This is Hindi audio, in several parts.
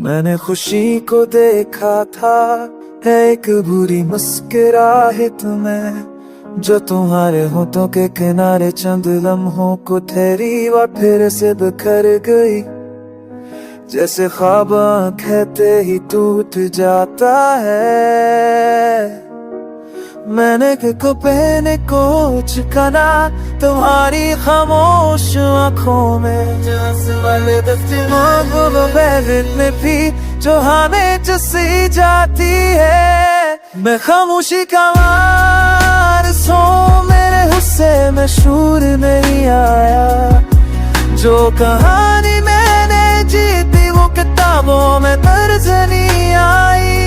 मैंने खुशी को देखा था, है एक बुरी मुस्कुराहट तुम्हें जो तुम्हारे होठों के किनारे चंद लम्हों को ठहरी और फिर से बिखर गई। जैसे ख्वाब कहते ही टूट जाता है। मैंने को पहने को चिकना तुम्हारी खामोश आँखों में में भी जो हमें चुसी जाती है। मैं खामोशी का वारिस हूँ, मेरे हिस्से में शूर नहीं आया। जो कहानी मैंने जीती वो किताबों में दर्ज नहीं आई।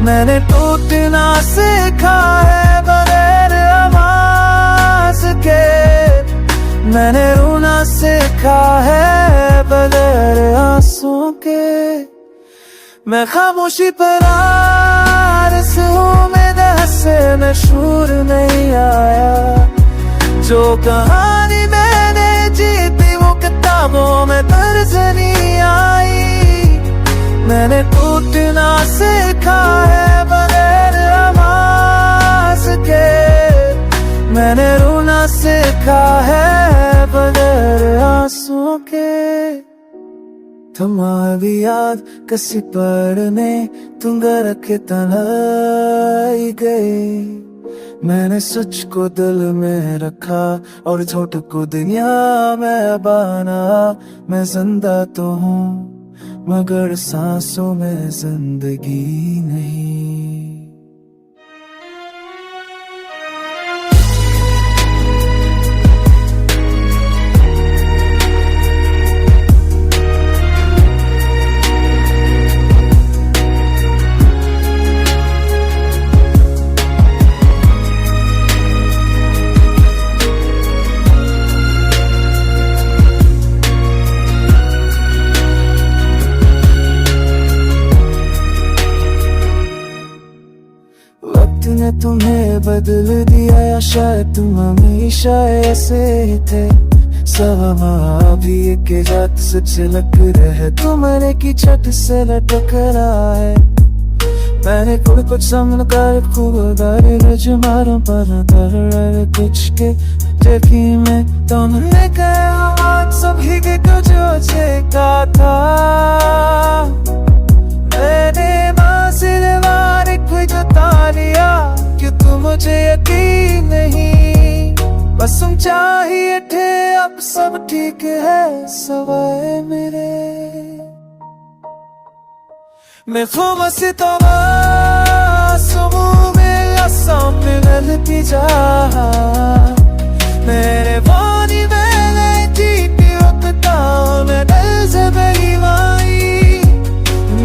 मैंने टूटना सीखा है बगैर आवाज के, मैंने रोना सीखा है बगैर आंसुओं के। मैं खामोशी पर आरिस हूँ, मेरे हिस्से में शूर नहीं आया। जो कहानी मैंने जीती वो किताबों में दर्ज नहीं आई। मैंने टूटना सीखा है बगैर आवाज के, मैंने रोना सीखा है बगैर आंसुओं के। तुम्हारी याद कसी पड़ने तुंगर के तन्हाई गई। मैंने सच को दिल में रखा और झूठ को दुनिया में बाना। मैं जिंदा तो हूँ मगर सांसों में जिंदगी नहीं। वक्त ने तुम्हें बदल दिया या शायद तुम हमेशा ऐसे ही थे। समा भी एक रात से झलक रहे तुम्हारे की छत से लटक रहा है। मैंने कुछ समझ कर खुदारी रजमारों पर दर कुछ के जगी में तुमने कहा सभी के कुछ का था। मैंने मासिलवार कोई जता लिया कि तुम मुझे यकीन नहीं। बस तुम चाहिए थे अब सब ठीक है सवाए मेरे। मैं फुमसी तो सुबह में सामने गलती जा। मेरे वानी मैंने जीती उतना मैं दिल से बेईमानी।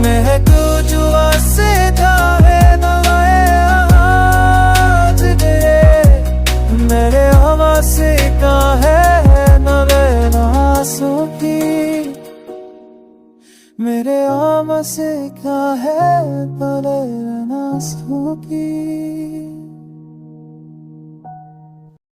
मैं कुछ से था है नवाए आज तेरे। मेरे आवाज़ से का है नवे नासों की। मेरे आवाज़ से का है नवे नासों की।